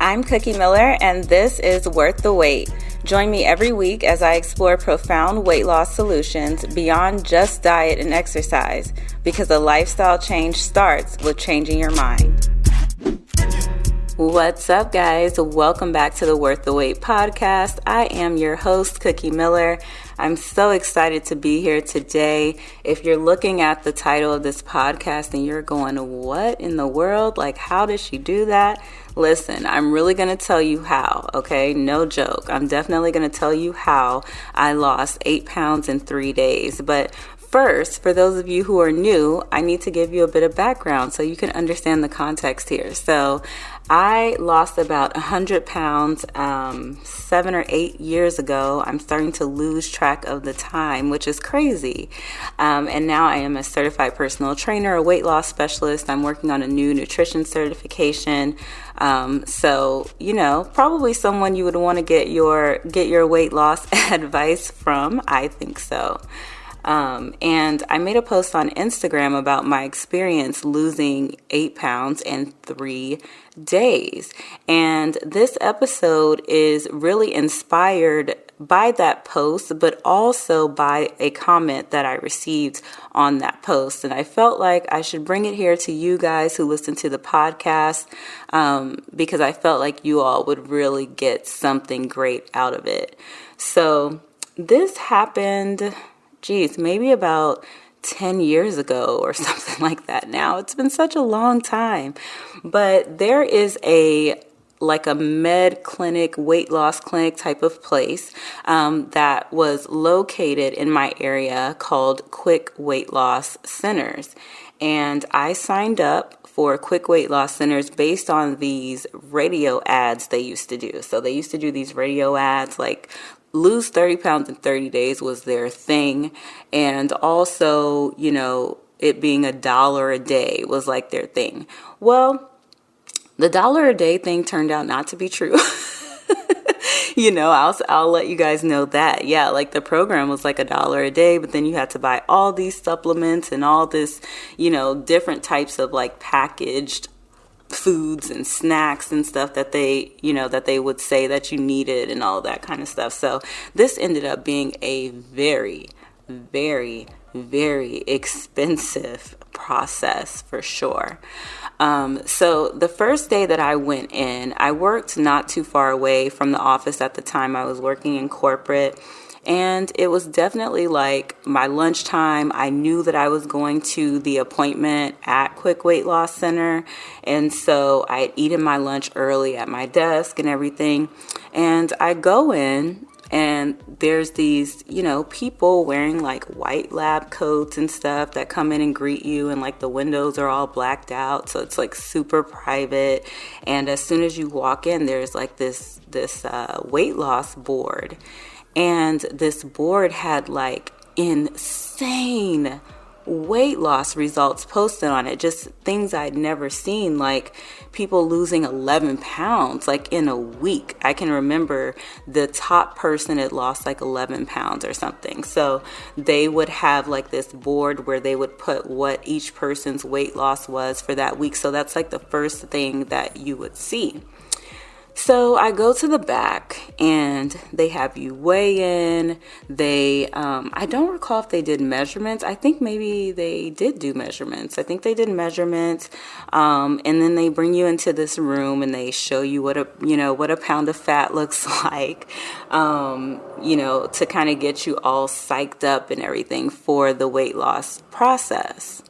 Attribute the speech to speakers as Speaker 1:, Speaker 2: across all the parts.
Speaker 1: I'm Cookie Miller, and this is Worth the Wait. Join me every week as I explore profound weight loss solutions beyond just diet and exercise, because a lifestyle change starts with changing your mind. What's up, guys? Welcome back to the Worth the Wait podcast. I am your host, Cookie Miller. I'm so excited to be here today. If you're looking at the title of this podcast and you're going, what in the world? Like, how did she do that? Listen, I'm really going to tell you how, okay? No joke. I'm definitely going to tell you how I lost 8 pounds in 3 days. But first, for those of you who are new, I need to give you a bit of background so you can understand the context here. So I lost about 100 pounds 7 or 8 years ago. I'm starting to lose track of the time, which is crazy. And now I am a certified personal trainer, a weight loss specialist. I'm working on a new nutrition certification. So, probably someone you would want to get your weight loss advice from. I think so. And I made a post on Instagram about my experience losing 8 pounds in 3 days. And this episode is really inspired by that post, but also by a comment that I received on that post. And I felt like I should bring it here to you guys who listen to the podcast, because I felt like you all would really get something great out of it. So this happened, maybe about 10 years ago or something like that now. It's been such a long time. But there is a med clinic, weight loss clinic type of place that was located in my area called Quick Weight Loss Centers. And I signed up for Quick Weight Loss Centers based on these radio ads they used to do. So they used to do these radio ads like lose 30 pounds in 30 days was their thing. And also, it being $1 a day was like their thing. Well, the $1 a day thing turned out not to be true. I'll let you guys know that. Yeah, like the program was like $1 a day, but then you had to buy all these supplements and all this, different types of like packaged foods and snacks and stuff that they would say that you needed and all that kind of stuff. So this ended up being a very, very, very expensive process for sure. So the first day that I went in, I worked not too far away from the office at the time. I was working in corporate. And it was definitely like my lunchtime. I knew that I was going to the appointment at Quick Weight Loss Center. And so I had eaten my lunch early at my desk and everything. And I go in and there's these, people wearing like white lab coats and stuff that come in and greet you. And like the windows are all blacked out. So it's like super private. And as soon as you walk in, there's like this weight loss board. And this board had like insane weight loss results posted on it. Just things I'd never seen, like people losing 11 pounds like in a week. I can remember the top person had lost like 11 pounds or something. So they would have like this board where they would put what each person's weight loss was for that week. So that's like the first thing that you would see. So I go to the back and they have you weigh in. I don't recall if they did measurements. I think maybe they did do measurements. And then they bring you into this room and they show you what a pound of fat looks like, to kind of get you all psyched up and everything for the weight loss process.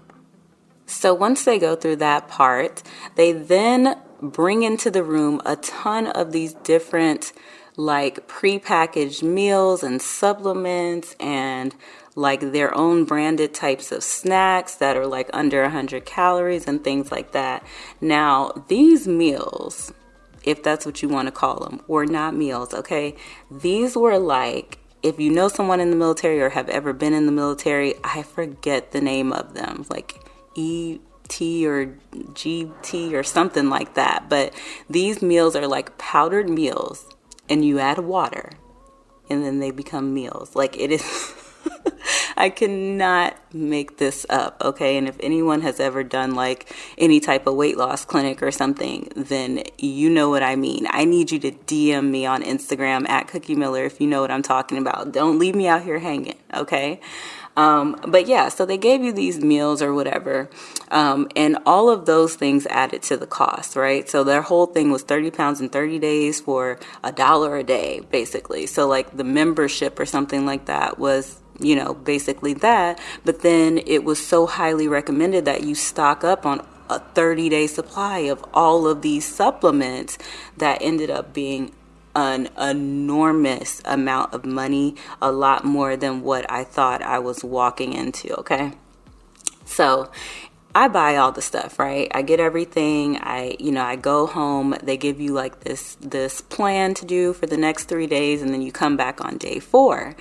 Speaker 1: So once they go through that part, they then bring into the room a ton of these different like prepackaged meals and supplements and like their own branded types of snacks that are like under 100 calories and things like that. Now, these meals, if that's what you want to call them, were not meals, okay? These were like, if you know someone in the military or have ever been in the military, I forget the name of them, like ET or GT or something like that. But these meals are like powdered meals and you add water and then they become meals. Like it is, I cannot make this up, okay? And if anyone has ever done like any type of weight loss clinic or something, then you know what I mean. I need you to DM me on Instagram at Cookie Miller if you know what I'm talking about. Don't leave me out here hanging, okay? But yeah, so they gave you these meals or whatever, and all of those things added to the cost, right? So their whole thing was 30 pounds in 30 days for $1 a day, basically. So like the membership or something like that was, basically that. But then it was so highly recommended that you stock up on a 30-day supply of all of these supplements that ended up being an enormous amount of money, a lot more than what I thought I was walking into, okay? So I buy all the stuff, right? I get everything. I go home. They give you like this plan to do for the next 3 days, and then you come back on day 4.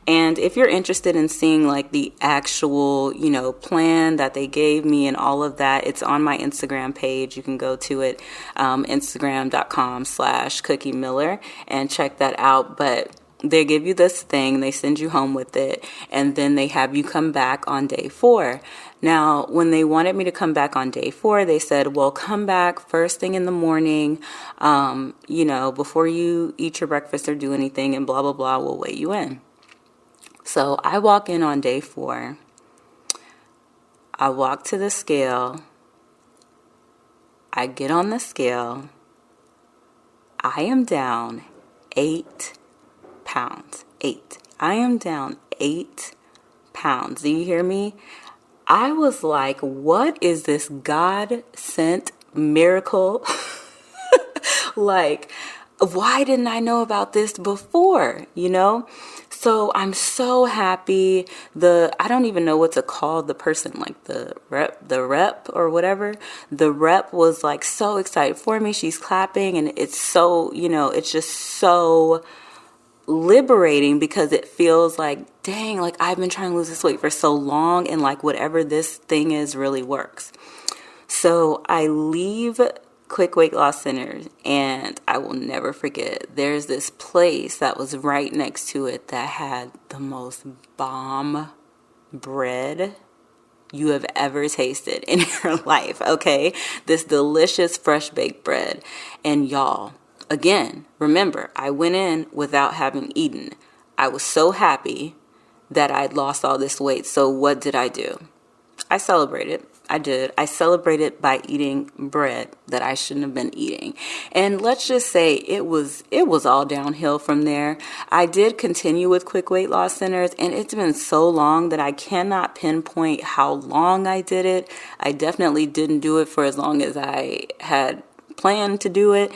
Speaker 1: And if you're interested in seeing like the actual, plan that they gave me and all of that, it's on my Instagram page. You can go to it, Instagram.com/Cookie Miller, and check that out. But they give you this thing, they send you home with it, and then they have you come back on day 4. Now, when they wanted me to come back on day 4, they said, well, come back first thing in the morning, before you eat your breakfast or do anything, and blah, blah, blah, we'll weigh you in. So I walk in on day 4. I walk to the scale. I get on the scale. I am down 8 pounds. 8. I am down 8 pounds. Do you hear me? I was like, what is this God-sent miracle? Like, why didn't I know about this before, So I'm so happy. I don't even know what to call the person, like the rep or whatever. The rep was like so excited for me. She's clapping, and it's so, it's just so liberating because it feels like, dang, like I've been trying to lose this weight for so long, and like whatever this thing is really works. So I leave Quick Weight Loss Centers, and I will never forget, there's this place that was right next to it that had the most bomb bread you have ever tasted in your life, okay? This delicious fresh baked bread. And y'all, again, remember, I went in without having eaten. I was so happy that I'd lost all this weight. So what did I do? I celebrated. I did. I celebrated by eating bread that I shouldn't have been eating. And let's just say it was all downhill from there. I did continue with Quick Weight Loss Centers, and it's been so long that I cannot pinpoint how long I did it. I definitely didn't do it for as long as I had planned to do it.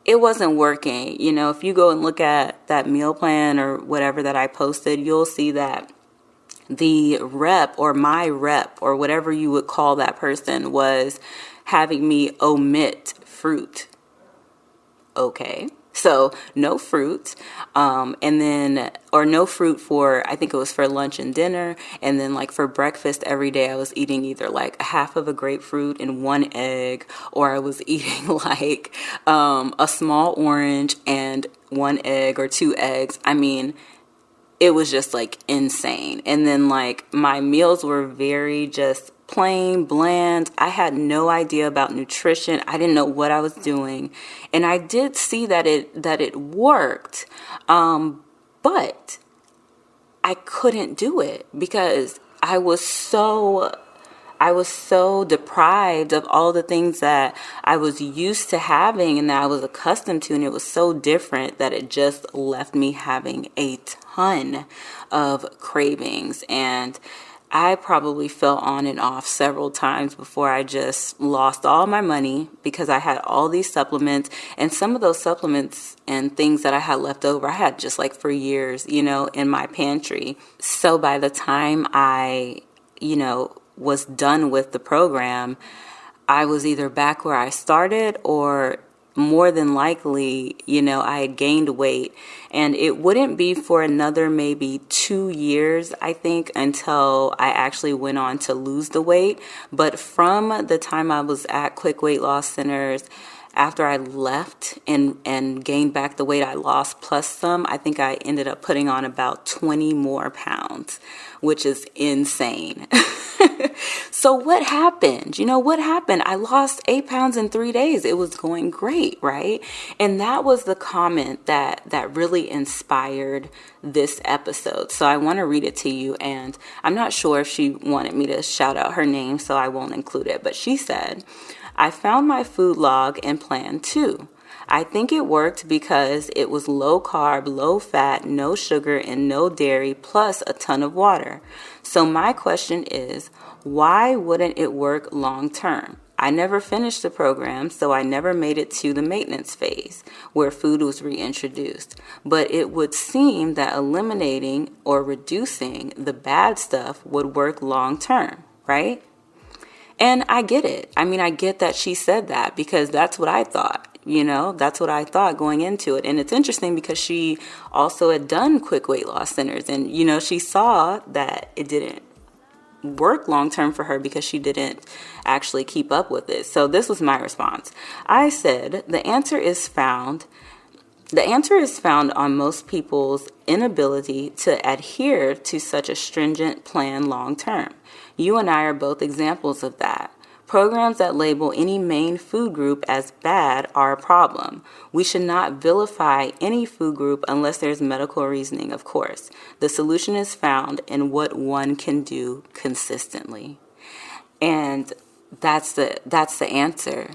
Speaker 1: It wasn't working. If you go and look at that meal plan or whatever that I posted, you'll see that the rep or my rep or whatever you would call that person was having me omit fruit. Okay. So no fruit, and then, or no fruit for, I think it was for lunch and dinner. And then like for breakfast every day, I was eating either like half of a grapefruit and 1 egg, or I was eating like a small orange and 1 egg or 2 eggs. I mean, it was just like insane. And then like my meals were very just plain, bland. I had no idea about nutrition. I didn't know what I was doing. And I did see that it worked. But I couldn't do it because I was so deprived of all the things that I was used to having and that I was accustomed to. And it was so different that it just left me having a ton of cravings. And I probably fell on and off several times before I just lost all my money because I had all these supplements, and some of those supplements and things that I had left over, I had just like for years, in my pantry. So by the time I, was done with the program, I was either back where I started, or more than likely, I had gained weight. And it wouldn't be for another maybe 2 years, I think, until I actually went on to lose the weight. But from the time I was at Quick Weight Loss Centers, after I left and gained back the weight I lost plus some, I think I ended up putting on about 20 more pounds, which is insane. So what happened? What happened? I lost 8 pounds in 3 days. It was going great, right? And that was the comment that really inspired this episode. So I want to read it to you, and I'm not sure if she wanted me to shout out her name, so I won't include it. But she said, "I found my food log and plan too. I think it worked because it was low carb, low fat, no sugar, and no dairy, plus a ton of water. So my question is, why wouldn't it work long term? I never finished the program, so I never made it to the maintenance phase where food was reintroduced. But it would seem that eliminating or reducing the bad stuff would work long term, right?" And I get it. I mean, I get that she said that because that's what I thought. That's what I thought going into it. And it's interesting because she also had done quick weight loss centers, and, she saw that it didn't work long term for her because she didn't actually keep up with it. So this was my response. I said, the answer is found on most people's inability to adhere to such a stringent plan long term. You and I are both examples of that. Programs that label any main food group as bad are a problem. We should not vilify any food group unless there's medical reasoning, of course. The solution is found in what one can do consistently. And that's the answer,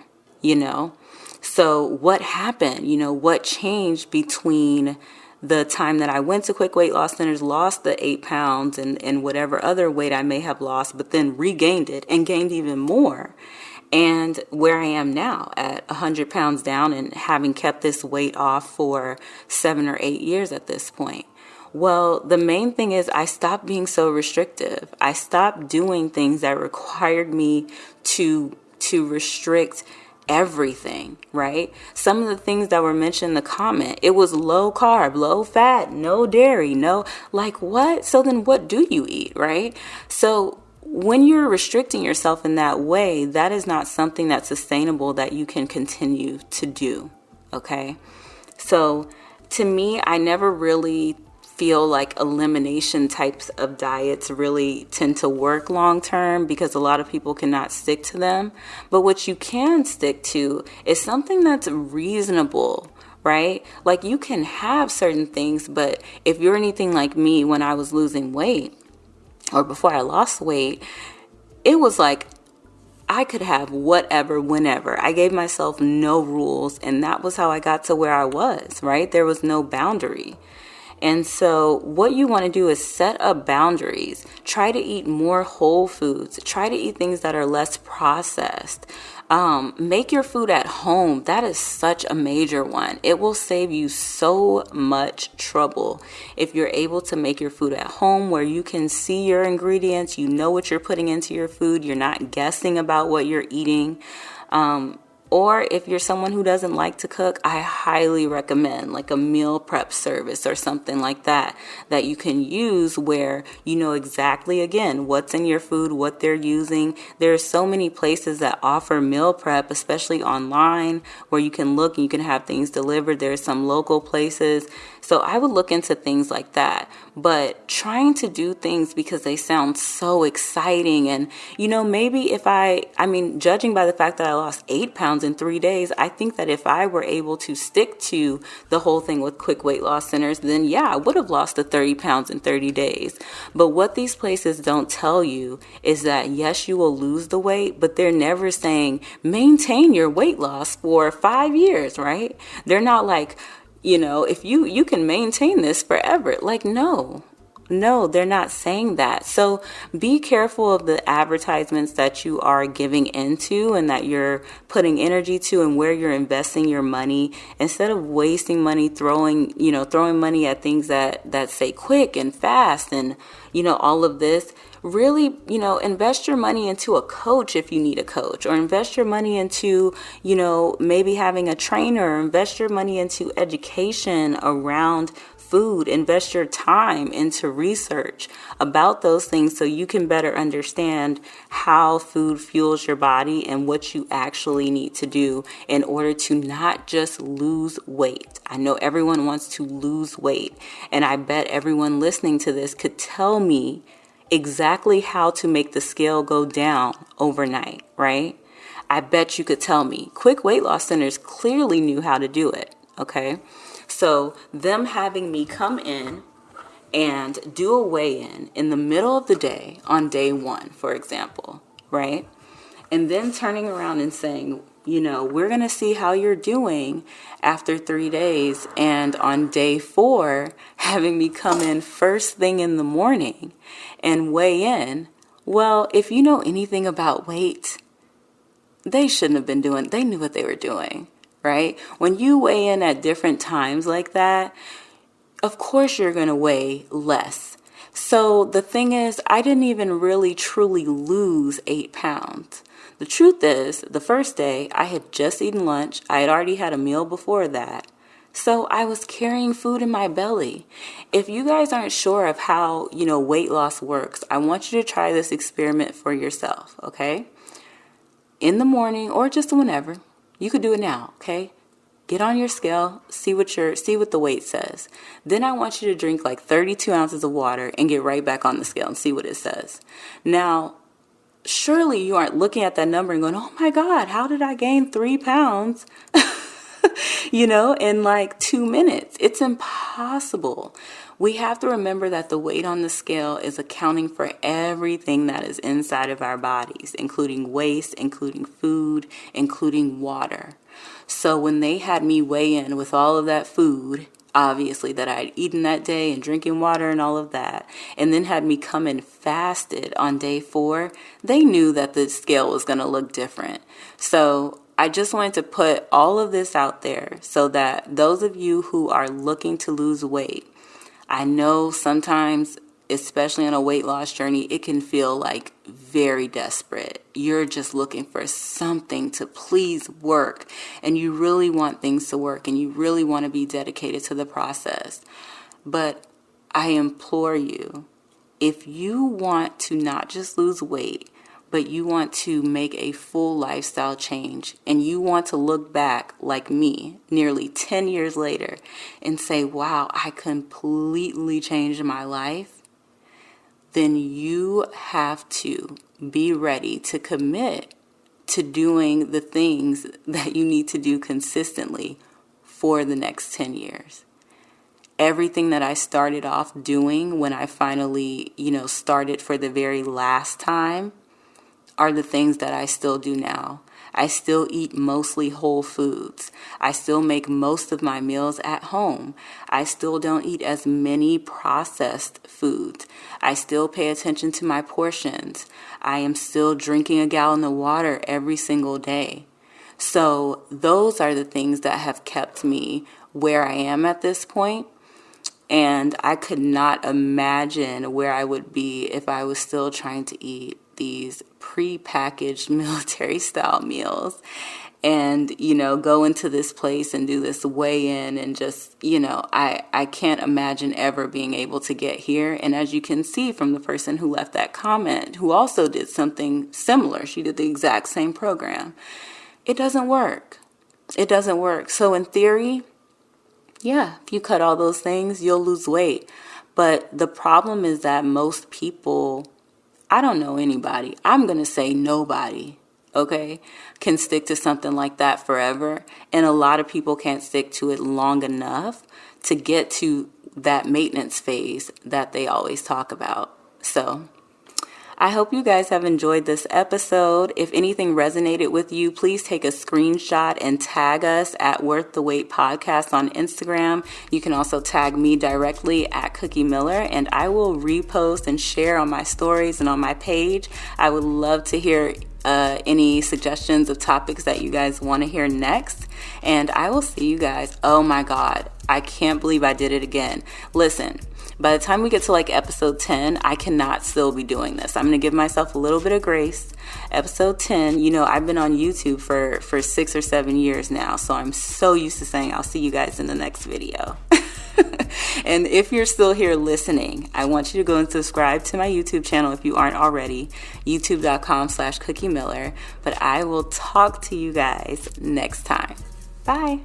Speaker 1: So what happened? What changed between the time that I went to quick weight loss centers, lost the 8 pounds and whatever other weight I may have lost, but then regained it and gained even more. And where I am now at 100 pounds down and having kept this weight off for 7 or 8 years at this point. Well, the main thing is I stopped being so restrictive. I stopped doing things that required me to restrict everything, right? Some of the things that were mentioned in the comment, it was low carb, low fat, no dairy, no, like what? So then what do you eat, right? So when you're restricting yourself in that way, that is not something that's sustainable that you can continue to do, okay? So to me, I never really feel like elimination types of diets really tend to work long term because a lot of people cannot stick to them. But what you can stick to is something that's reasonable, right? Like you can have certain things, but if you're anything like me when I was losing weight or before I lost weight, it was like I could have whatever, whenever. I gave myself no rules, and that was how I got to where I was, right? There was no boundary. And so what you want to do is set up boundaries. Try to eat more whole foods. Try to eat things that are less processed. Make your food at home. That is such a major one. It will save you so much trouble if you're able to make your food at home where you can see your ingredients. You know what you're putting into your food. You're not guessing about what you're eating. Or if you're someone who doesn't like to cook, I highly recommend like a meal prep service or something like that you can use where you know exactly, again, what's in your food, what they're using. There are so many places that offer meal prep, especially online, where you can look and you can have things delivered. There are some local places. So I would look into things like that. But trying to do things because they sound so exciting and, maybe if judging by the fact that I lost 8 pounds in 3 days, I think that if I were able to stick to the whole thing with quick weight loss centers, then yeah, I would have lost the 30 pounds in 30 days. But what these places don't tell you is that yes, you will lose the weight, but they're never saying maintain your weight loss for 5 years, right? They're not like, if you can maintain this forever. Like, no, they're not saying that. So be careful of the advertisements that you are giving into and that you're putting energy to and where you're investing your money instead of wasting money throwing money at things that say quick and fast and, all of this. Really, invest your money into a coach if you need a coach, or invest your money into, maybe having a trainer, or invest your money into education around food, invest your time into research about those things so you can better understand how food fuels your body and what you actually need to do in order to not just lose weight. I know everyone wants to lose weight, and I bet everyone listening to this could tell me exactly how to make the scale go down overnight, right? I bet you could tell me. Quick weight loss centers clearly knew how to do it, okay? So them having me come in and do a weigh-in the middle of the day on day 1, for example, right? And then turning around and saying, we're going to see how you're doing after 3 days. And on day 4, having me come in first thing in the morning and weigh in. Well, if you know anything about weight, they knew what they were doing, right? When you weigh in at different times like that, of course you're going to weigh less. So the thing is, I didn't even really truly lose 8 pounds. The truth is, the first day, I had just eaten lunch. I had already had a meal before that. So I was carrying food in my belly. If you guys aren't sure of how, weight loss works, I want you to try this experiment for yourself, okay? In the morning or just whenever, you could do it now, okay? Get on your scale, see what the weight says. Then I want you to drink like 32 ounces of water and get right back on the scale and see what it says. Now, surely you aren't looking at that number and going, oh my God, how did I gain 3 pounds, in like 2 minutes? It's impossible. We have to remember that the weight on the scale is accounting for everything that is inside of our bodies, including waste, including food, including water. So when they had me weigh in with all of that food, obviously, that I had eaten that day and drinking water and all of that, and then had me come in fasted on day 4, they knew that the scale was going to look different. So I just wanted to put all of this out there so that those of you who are looking to lose weight, I know sometimes, especially on a weight loss journey, it can feel like very desperate. You're just looking for something to please work, and you really want things to work, and you really want to be dedicated to the process. But I implore you, if you want to not just lose weight, but you want to make a full lifestyle change, and you want to look back like me nearly 10 years later and say, wow, I completely changed my life, then you have to be ready to commit to doing the things that you need to do consistently for the next 10 years. Everything that I started off doing when I finally, started for the very last time are the things that I still do now. I still eat mostly whole foods. I still make most of my meals at home. I still don't eat as many processed foods. I still pay attention to my portions. I am still drinking a gallon of water every single day. So those are the things that have kept me where I am at this point. And I could not imagine where I would be if I was still trying to eat these pre-packaged military style meals and, go into this place and do this weigh-in and just, I can't imagine ever being able to get here. And as you can see from the person who left that comment, who also did something similar, she did the exact same program. It doesn't work. It doesn't work. So in theory, yeah, if you cut all those things, you'll lose weight. But the problem is that most people, I don't know anybody, I'm going to say nobody, okay, can stick to something like that forever. And a lot of people can't stick to it long enough to get to that maintenance phase that they always talk about. So I hope you guys have enjoyed this episode. If anything resonated with you, please take a screenshot and tag us at Worth the Wait Podcast on Instagram. You can also tag me directly at Cookie Miller, and I will repost and share on my stories and on my page. I would love to hear any suggestions of topics that you guys want to hear next. And I will see you guys. Oh my God, I can't believe I did it again. Listen. By the time we get to like episode 10, I cannot still be doing this. I'm going to give myself a little bit of grace. Episode 10, I've been on YouTube for 6 or 7 years now. So I'm so used to saying I'll see you guys in the next video. And if you're still here listening, I want you to go and subscribe to my YouTube channel if you aren't already, youtube.com/Cookie Miller. But I will talk to you guys next time. Bye.